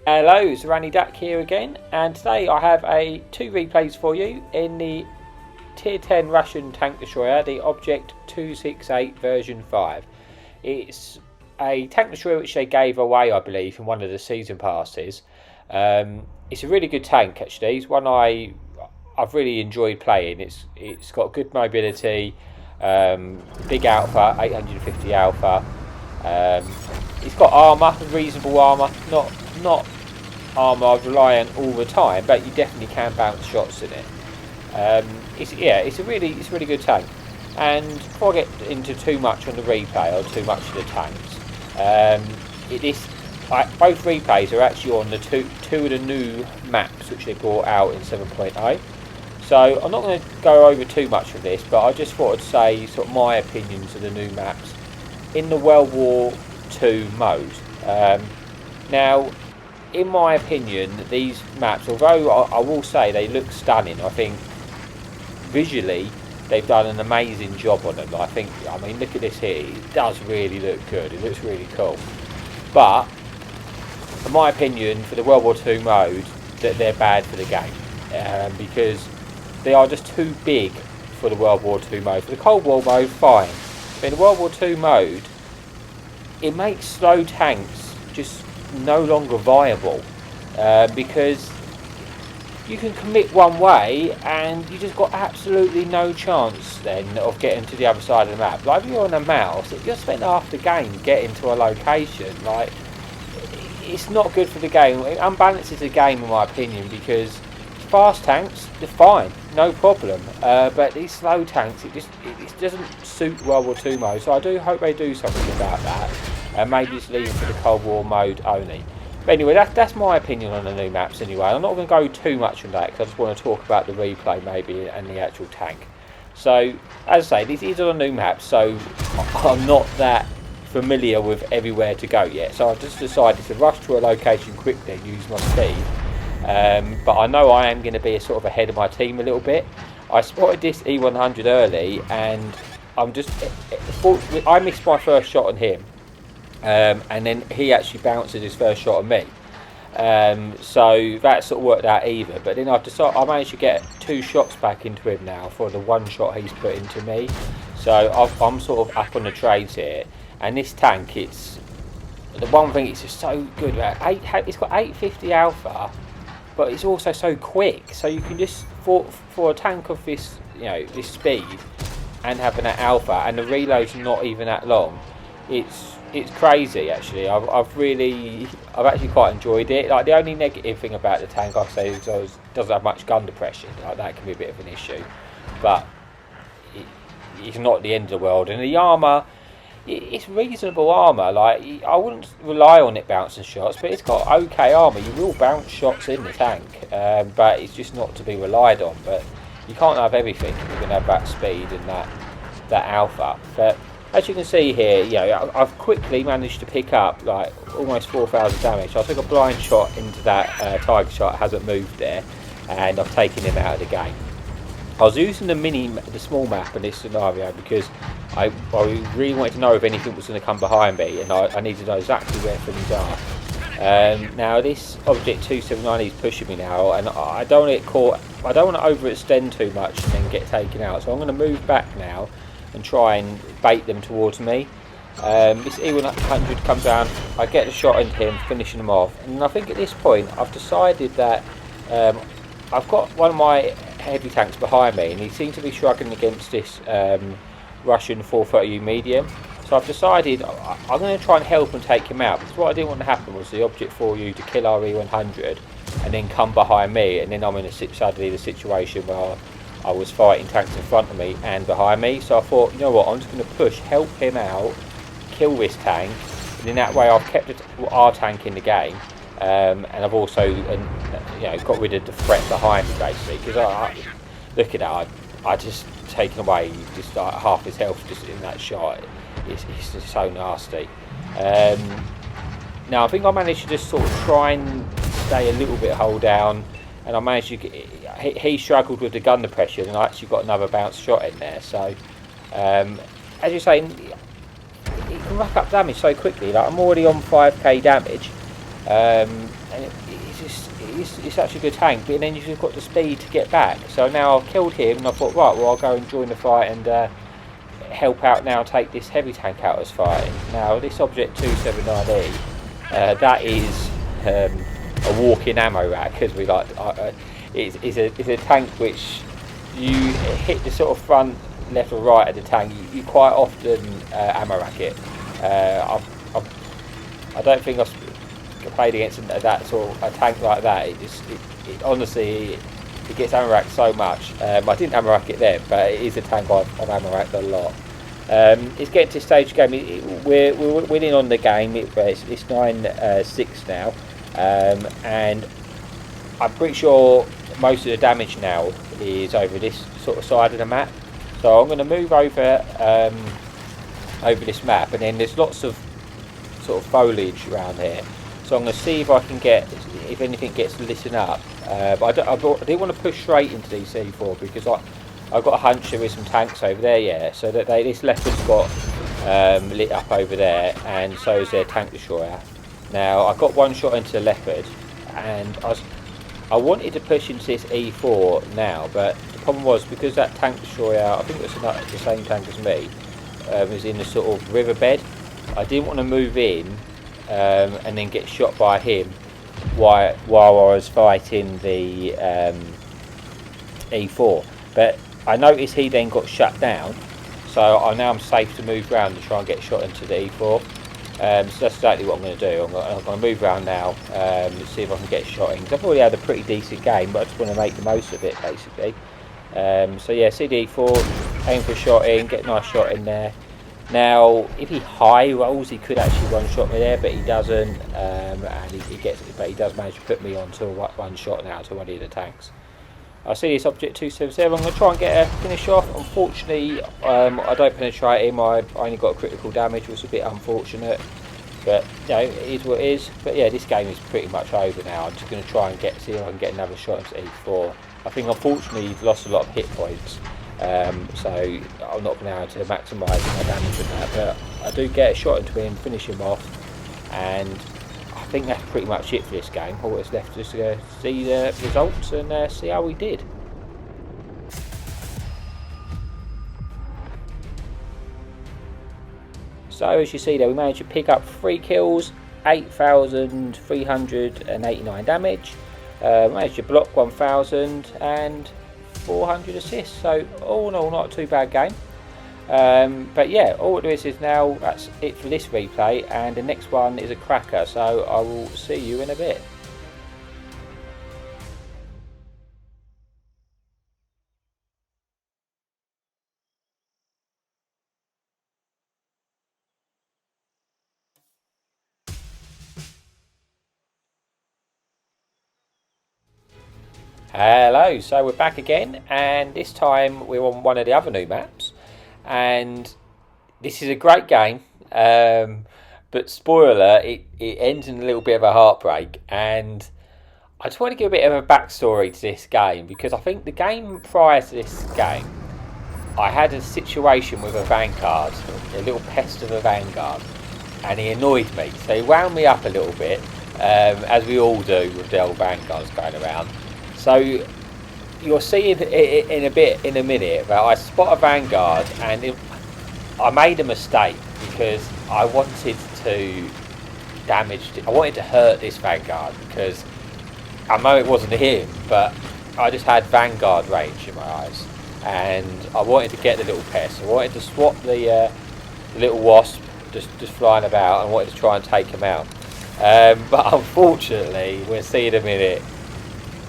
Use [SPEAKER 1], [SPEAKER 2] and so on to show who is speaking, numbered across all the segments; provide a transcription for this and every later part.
[SPEAKER 1] Hello, it's Randy Duck here again, and today I have two replays for you in the Tier 10 Russian tank destroyer, the Object 268 version 5. It's a tank destroyer which they gave away, I believe, in one of the season passes. It's a really good tank actually. It's one I've really enjoyed playing. It's got good mobility, big alpha, 850 alpha. It's got armour, reasonable armour, not armour reliant all the time, but you definitely can bounce shots in it. It's a really good tank. And before I get into too much on the replay or too much of the tanks, both replays are actually on the two of the new maps which they brought out in 7.0. So I'm not going to go over too much of this, but I just thought I'd say sort of my opinions of the new maps in the World War II mode. Now, in my opinion, these maps, although I will say they look stunning, I think visually they've done an amazing job on them. I mean, look at this here. It does really look good. It looks really cool. But, in my opinion, for the World War II mode, that they're bad for the game. Because they are just too big for the World War II mode. For the Cold War mode, fine. But in the World War II mode, it makes slow tanks just no longer viable. Because you can commit one way and you just got absolutely no chance then of getting to the other side of the map. Like if you're on a mouse, if you're spending half the game getting to a location, like it's not good for the game. It unbalances the game in my opinion, because fast tanks, they're fine, no problem. But these slow tanks, it doesn't suit World War II mode. So I do hope they do something about that, and maybe just leave it for the Cold War mode only. But anyway, that's my opinion on the new maps anyway. I'm not going to go too much on that because I just want to talk about the replay maybe and the actual tank. So, as I say, these are the new maps, so I'm not that familiar with everywhere to go yet. So I've just decided to rush to a location quickly and use my speed. But I know I am going to be sort of ahead of my team a little bit. I spotted this E100 early and I missed my first shot on him. And then he actually bounces his first shot on me, so that sort of worked out either. But then I managed to get 2 shots back into him now for the 1 shot he's put into me. So I'm sort of up on the trades here. And this tank, it's the one thing it's just so good about. It's got 850 alpha, but it's also so quick. So you can just for a tank of this, this speed, and having that alpha, and the reload's not even that long. It's crazy actually. I've actually quite enjoyed it. Like the only negative thing about the tank I say is it doesn't have much gun depression. Like that can be a bit of an issue, but it's not the end of the world. And the armour, it's reasonable armour. Like I wouldn't rely on it bouncing shots, but it's got okay armour. You will bounce shots in the tank, but it's just not to be relied on. But you can't have everything. You're going to have that speed and that alpha. But as you can see here, I've quickly managed to pick up like almost 4,000 damage. I took a blind shot into that tiger shot, hasn't moved there, and I've taken him out of the game. I was using the small map in this scenario because I really wanted to know if anything was going to come behind me, and I need to know exactly where things are. Now this Object 279 is pushing me now, and I don't want to get caught. I don't want to overextend too much and then get taken out. So I'm going to move back now and try and bait them towards me. This E100 comes down, I get the shot into him, finishing him off, and I think at this point I've decided that I've got one of my heavy tanks behind me and he seems to be struggling against this Russian 430U medium. So I've decided I'm going to try and help and take him out, because what I didn't want to happen was the Object 4U to kill our E100 and then come behind me, and then I'm in suddenly the situation where I was fighting tanks in front of me and behind me. So I thought, you know what, I'm just going to push, help him out, kill this tank, and in that way I've kept our tank in the game, and I've also got rid of the threat behind me basically, because look at that, I just taken away just like half his health just in that shot. It's just so nasty. Now I think I managed to just sort of try and stay a little bit hold down, and I managed to get, he struggled with the gun depression, and I actually got another bounce shot in there. So as you say, it can rack up damage so quickly. Like I'm already on 5k damage, And it's such a good tank, but then you've just got the speed to get back. So now I've killed him, and I thought, right, well, I'll go and join the fight and help out now, take this heavy tank out as fighting. Now, this Object 279E, that is a walking ammo rack, as we like. It's a tank which you hit the sort of front, left or right of the tank, you quite often ammo rack it. I don't think I've played against that sort of a tank like that. It honestly, it gets ammo racked so much. I didn't ammo rack it then, but it is a tank I've ammo racked a lot. It's getting to stage game. We're winning on the game. It's 9-6 now, and I'm pretty sure most of the damage now is over this sort of side of the map. So I'm going to move over this map, and then there's lots of sort of foliage around here. So I'm going to see if I can get, if anything gets lit up. But I didn't want to push straight into these C4 because I've got a hunch there is some tanks over there, yeah. So that this leopard's got lit up over there, and so is their tank destroyer. Now I got one shot into the leopard, and I wanted to push into this E4 now, but the problem was because that tank destroyer, I think it was the same tank as me, was in the sort of riverbed. I didn't want to move in and then get shot by him while I was fighting the E4. But I noticed he then got shut down, so now I'm safe to move around and try and get shot into the E4. So that's exactly what I'm going to do. I'm going to move around now and see if I can get shot in. Because I've already had a pretty decent game, but I just want to make the most of it, basically. So yeah, CD4, aim for a shot in, get a nice shot in there. Now, if he high rolls, he could actually one-shot me there, but he doesn't. And he gets it, but he does manage to put me onto one shot now to one of the tanks. I see this Object 277. I'm going to try and get a finish off. Unfortunately, I don't penetrate him. I only got critical damage, which was a bit unfortunate. But you know, it is what it is. But yeah, this game is pretty much over now. I'm just going to try and see if I can get another shot into E4. I think unfortunately he's lost a lot of hit points, so I'm not going to be able to maximise my damage with that. But I do get a shot into him, finish him off, and I think that's pretty much it for this game. All that's left is to see the results and see how we did. So as you see there, we managed to pick up 3 kills, 8,389 damage, managed to block 1,000 and 400 assists. So all in all, not a too bad game. But yeah, all it is now, that's it for this replay, and the next one is a cracker, so I will see you in a bit. Hello, so we're back again, and this time we're on one of the other new maps, and this is a great game, but spoiler, it ends in a little bit of a heartbreak. And I just want to give a bit of a backstory to this game, because I think the game prior to this game, I had a situation with a Vanguard, a little pest of a Vanguard, and he annoyed me, so he wound me up a little bit, as we all do with the old Vanguards going around. So you'll see in a minute that I spot a Vanguard, and I made a mistake because I wanted to hurt this Vanguard, because I know it wasn't him, but I just had Vanguard range in my eyes, and I wanted to get the little pest. I wanted to swap the little wasp just flying about, and wanted to try and take him out. But unfortunately, we'll see in a minute,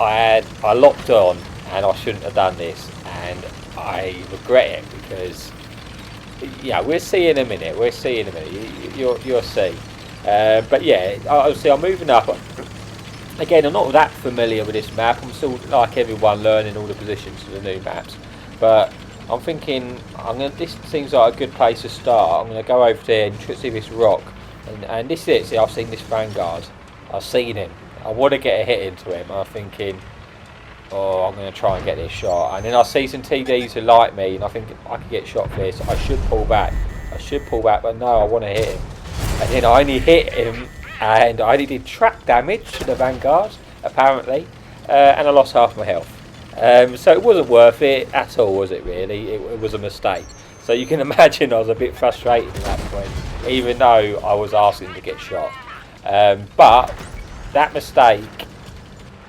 [SPEAKER 1] I locked on, and I shouldn't have done this, and I regret it, because yeah, we'll see in a minute. You'll see. But yeah, obviously I'm moving up. Again, I'm not that familiar with this map. I'm still, like everyone, learning all the positions of the new maps. But I'm thinking, this seems like a good place to start. I'm going to go over there and see this rock, and this is it. See, I've seen this Vanguard. I've seen him. I want to get a hit into him. I'm thinking, oh, I'm going to try and get this shot. And then I see some TDs who like me, and I think I could get shot for this. I should pull back, but no, I want to hit him. And then I only hit him and I only did track damage to the Vanguard, apparently, and I lost half my health. So it wasn't worth it at all, was it really? It was a mistake. So you can imagine I was a bit frustrated at that point, even though I was asking to get shot. But that mistake,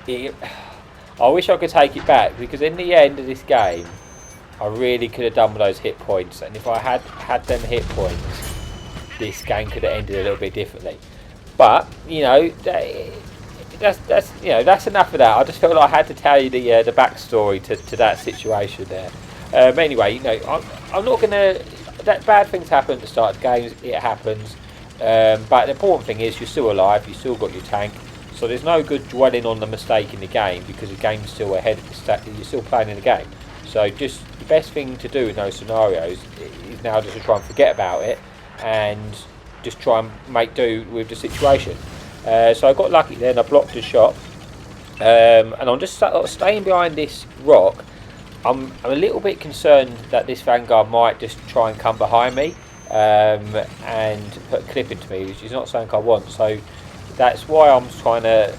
[SPEAKER 1] I wish I could take it back, because in the end of this game, I really could have done with those hit points, and if I had them hit points, this game could have ended a little bit differently. But that's enough of that. I just felt like I had to tell you the backstory to that situation there. Anyway, I'm not gonna. That bad things happen at the start of games. It happens. But the important thing is you're still alive. You still got your tank. So there's no good dwelling on the mistake in the game, because the game's still ahead of the stack. You're still playing in the game. So just the best thing to do in those scenarios is now just to try and forget about it and just try and make do with the situation. So I got lucky then. I blocked a shot, and I'm just staying behind this rock. I'm a little bit concerned that this Vanguard might just try and come behind me and put a clip into me, which is not something I want. So that's why I'm trying to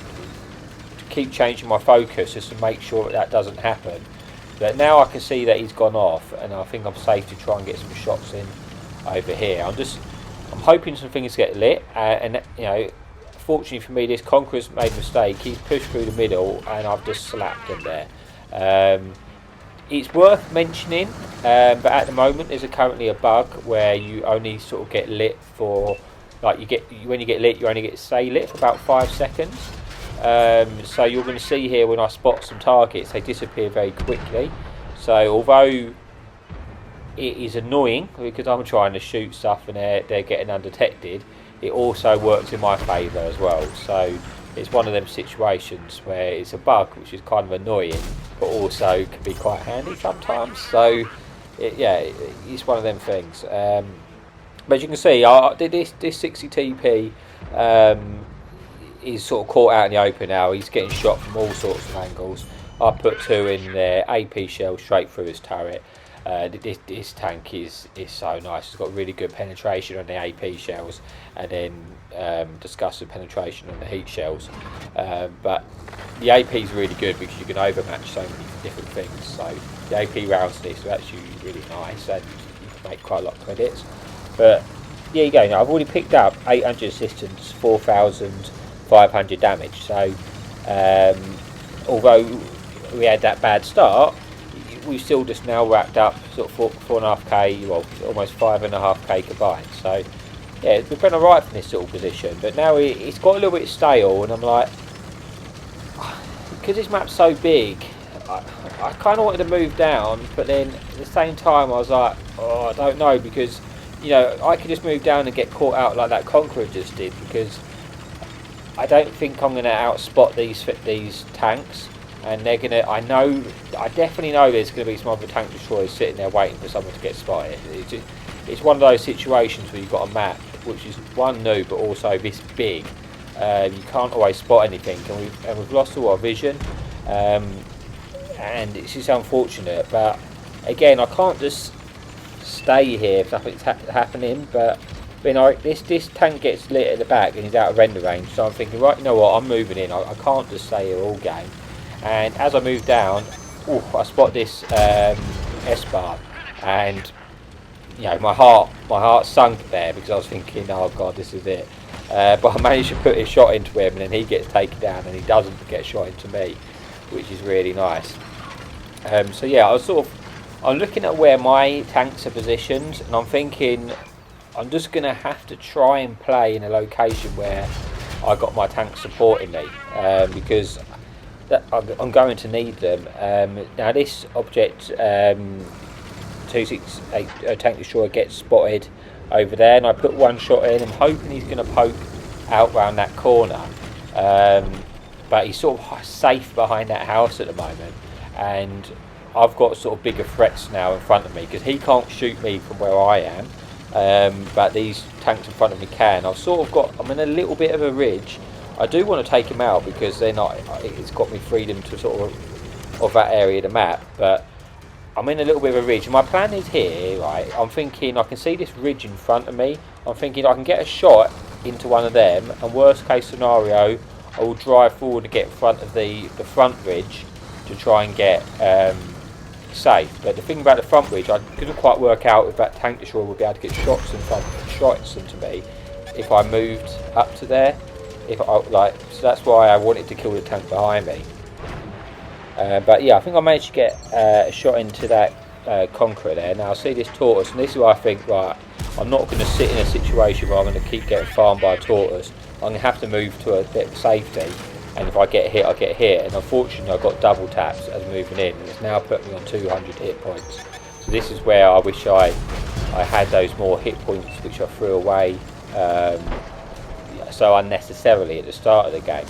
[SPEAKER 1] keep changing my focus, just to make sure that doesn't happen. But now I can see that he's gone off, and I think I'm safe to try and get some shots in over here. I'm hoping some things get lit, and fortunately for me, this Conqueror's made a mistake. He's pushed through the middle, and I've just slapped him there. It's worth mentioning, but at the moment there's currently a bug where you only sort of get lit for, when you get lit, you only get stay lit for about 5 seconds. So you're going to see here, when I spot some targets, they disappear very quickly. So although it is annoying because I'm trying to shoot stuff and they're getting undetected, it also works in my favour as well. So it's one of them situations where it's a bug which is kind of annoying, but also can be quite handy sometimes. So it's one of them things. But as you can see, this 60 TP is sort of caught out in the open now. He's getting shot from all sorts of angles. I put 2 in there, AP shell straight through his turret. This tank is so nice. It's got really good penetration on the AP shells, and then disgusting penetration on the heat shells. But the AP is really good because you can overmatch so many different things. So the AP rounds in this are actually really nice, and you can make quite a lot of credits. But there you go. Now I've already picked up 800 assistance, 4,500 damage. So although we had that bad start, we've still just now wrapped up sort of 4.5k, well, almost 5.5k combined. So yeah, we've been alright from this sort of position, but now it's got a little bit stale, and I'm like, because this map's so big, I kind of wanted to move down, but then at the same time I was like, oh, I don't know, because I could just move down and get caught out like that Conqueror just did, because I don't think I'm going to outspot these tanks. And they're gonna. I definitely know there's gonna be some other tank destroyers sitting there waiting for someone to get spotted. It's one of those situations where you've got a map which is one new, but also this big. You can't always spot anything, and we've lost all our vision. And it's just unfortunate. But again, I can't just stay here if nothing's happening. But this tank gets lit at the back and he's out of render range. So I'm thinking, right, you know what? I'm moving in. I can't just stay here all game. And as I move down, I spot this S-bar, and my heart sunk there, because I was thinking, oh god, this is it. But I managed to put a shot into him, and then he gets taken down, and he doesn't get shot into me, which is really nice. So yeah, I'm looking at where my tanks are positioned, and I'm thinking I'm just going to have to try and play in a location where I got my tanks supporting me, because I'm going to need them. Now this object 268 tank destroyer gets spotted over there, and I put one shot in. I'm hoping he's going to poke out round that corner, but he's sort of safe behind that house at the moment, and I've got sort of bigger threats now in front of me, because he can't shoot me from where I am, but these tanks in front of me can. I'm in a little bit of a ridge. I do want to take him out, because then it's got me freedom to sort of that area of the map, but I'm in a little bit of a ridge. My plan is here, right, I'm thinking I can see this ridge in front of me. I'm thinking I can get a shot into one of them, and worst case scenario, I will drive forward to get in front of the front ridge to try and get safe. But the thing about the front ridge, I couldn't quite work out if that tank destroyer would be able to get shots into me if I moved up to there. So that's why I wanted to kill the tank behind me. But yeah, I think I managed to get a shot into that Conqueror there. Now I see this Tortoise, and this is where I think, right, I'm not going to sit in a situation where I'm going to keep getting farmed by a Tortoise. I'm going to have to move to a bit of safety, and if I get hit, I get hit. And unfortunately, I got double taps as moving in, and it's now put me on 200 hit points. So this is where I wish I had those more hit points, which I threw away so unnecessarily at the start of the game.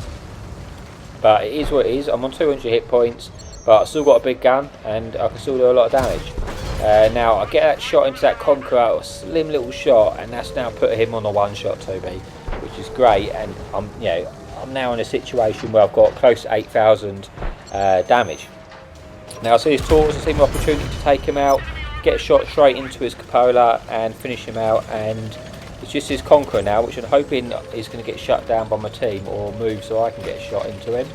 [SPEAKER 1] But it is what it is. I'm on 200 hit points, but I've still got a big gun, and I can still do a lot of damage. Now I get that shot into that Conqueror, a slim little shot, and that's now put him on a one-shot to me, which is great. And I'm now in a situation where I've got close to 8,000 damage. Now I see his Tortoise, I see my opportunity to take him out, get a shot straight into his cupola and finish him out, and it's just his Conqueror now, which I'm hoping is going to get shut down by my team or move so I can get a shot into him.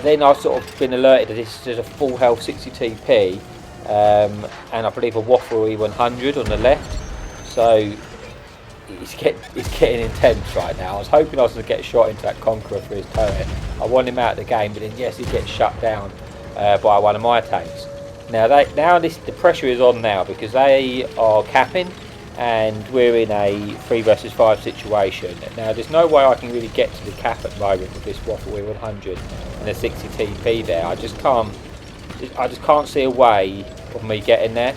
[SPEAKER 1] Then I've sort of been alerted that this is a full health 60 TP, and I believe a Waffle E100 on the left, so it's getting intense right now. I was hoping I was going to get a shot into that Conqueror for his turret. I want him out of the game, but then yes, he gets shut down by one of my tanks. Now the pressure is on now because they are capping, and we're in a 3 versus 5 situation. Now there's no way I can really get to the cap at the moment with this Waffle E100 and a 60 TP there. I just can't see a way of me getting there.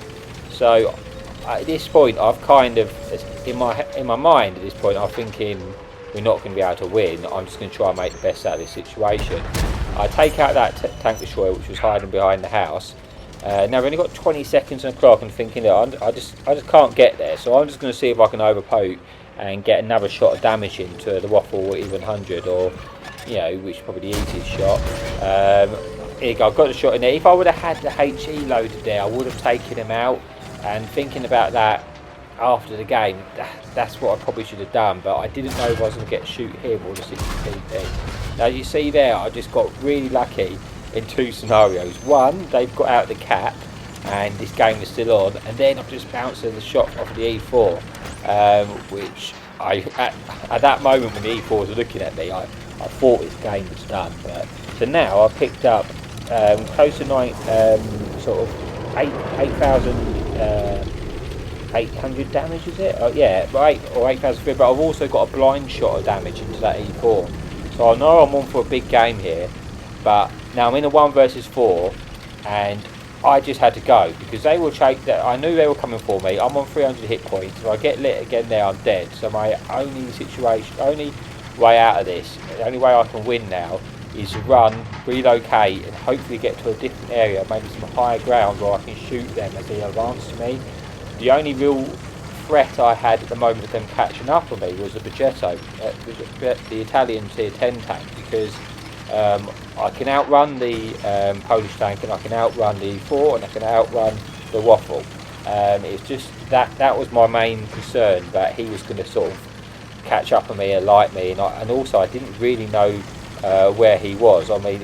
[SPEAKER 1] So at this point, I've kind of, in my mind at this point, I'm thinking we're not going to be able to win. I'm just going to try and make the best out of this situation. I take out that tank destroyer which was hiding behind the house. Now I've only got 20 seconds on the clock. I'm thinking that I just can't get there, so I'm just going to see if I can overpoke and get another shot of damage into the Waffle E100, or which is probably the easiest shot. Here you go, I've got the shot in there. If I would have had the HE loaded there, I would have taken him out. And thinking about that after the game, that's what I probably should have done, but I didn't know if I was going to get shoot him or the 60 TP. Now you see there, I just got really lucky in 2 scenarios. One, they've got out the cap and this game is still on, and then I've just bounced the shot off of the E4, which at that moment when the E4s were looking at me, I thought this game was done. But so now I've picked up close to 8,800 damage, is it? Yeah, right, or 8,000, but I've also got a blind shot of damage into that E4. So I know I'm on for a big game here, but now I'm in a 1 versus 4, and I just had to go because they will chase. I knew they were coming for me. I'm on 300 hit points. If I get lit again there, I'm dead. So my only way out of this, the only way I can win now, is to run, relocate, and hopefully get to a different area, maybe some higher ground where I can shoot them as they advance to me. The only real threat I had at the moment of them catching up on me was the Progetto, the Italian tier 10 tank, because I can outrun the Polish tank, and I can outrun the E4, and I can outrun the Waffle. It's just that was my main concern, that he was going to sort of catch up on me and light me, and also I didn't really know where he was. I mean,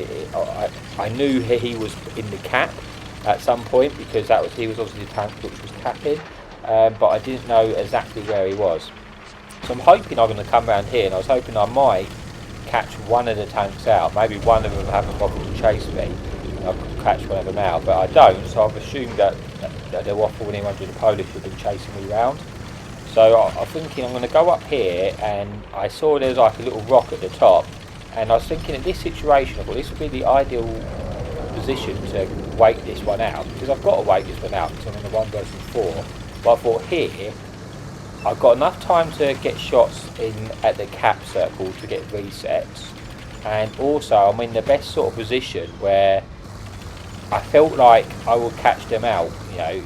[SPEAKER 1] I knew he was in the cap at some point because he was obviously the tank which was capping, but I didn't know exactly where he was. So I'm hoping I'm going to come around here, and I was hoping I might catch one of the tanks out. Maybe one of them haven't bothered to chase me, and I could catch one of them out, but I don't. So I've assumed that the Waffle E100 the Polish have been chasing me around. So I'm thinking I'm going to go up here, and I saw there was like a little rock at the top, and I was thinking in this situation, I thought this would be the ideal position to wait this one out, because I've got to wait this one out because I'm in the 1 versus 4. But I thought here I've got enough time to get shots in at the cap circle to get resets, and also I'm in the best sort of position where I felt like I would catch them out. I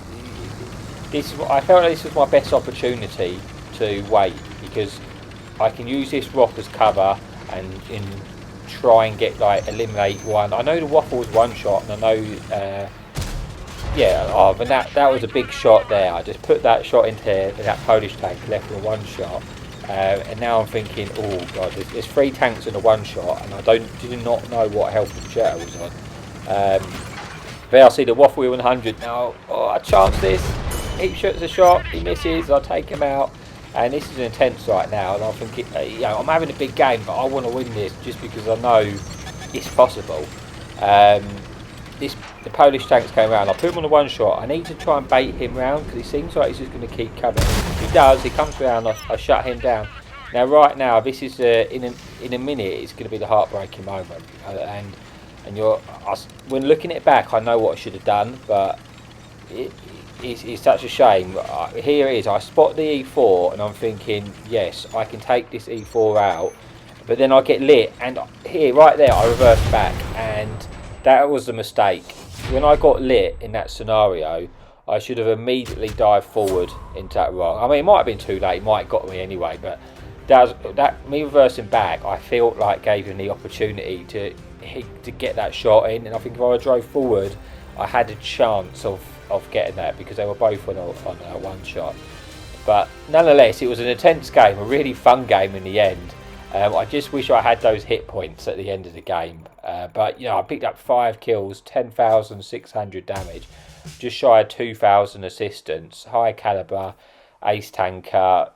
[SPEAKER 1] felt like this was my best opportunity to wait, because I can use this rock as cover and try and get eliminate one. I know the Waffle was one shot, and I know yeah, and that was a big shot there. I just put that shot into that Polish tank, left with a one shot, and now I'm thinking, oh god, there's three tanks in a one shot, and I do not know what health the Jetta was on. There I see the Waffle 100 now. Oh, I chance this. He shoots a shot, he misses. I take him out, and this is intense right now. And I'm thinking, I'm having a big game, but I want to win this just because I know it's possible. The Polish tanks came around. I put him on the one shot. I need to try and bait him round because he seems like he's just going to keep coming. He does. He comes around. I shut him down. Now, right now, this is in a minute. It's going to be the heartbreaking moment. And when looking it back, I know what I should have done, but it's such a shame. Here it is. I spot the E4, and I'm thinking, yes, I can take this E4 out. But then I get lit, and here, right there, I reverse back, and that was a mistake. When I got lit in that scenario, I should have immediately dived forward into that rock. I mean, it might have been too late, it might have got me anyway, but that me reversing back, I felt like gave him the opportunity to get that shot in, and I think if I drove forward, I had a chance of getting that because they were both on a one shot. But nonetheless, it was an intense game, a really fun game in the end. I just wish I had those hit points at the end of the game. But I picked up 5 kills, 10,600 damage, just shy of 2,000 assistance, high caliber, ace tanker.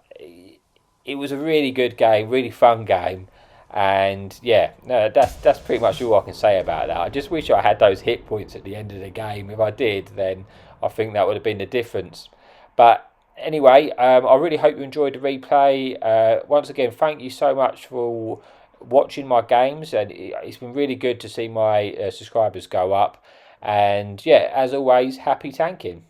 [SPEAKER 1] It was a really good game, really fun game. And that's pretty much all I can say about that. I just wish I had those hit points at the end of the game. If I did, then I think that would have been the difference. But anyway, I really hope you enjoyed the replay. Once again, thank you so much for watching my games, and it's been really good to see my subscribers go up. And as always, happy tanking.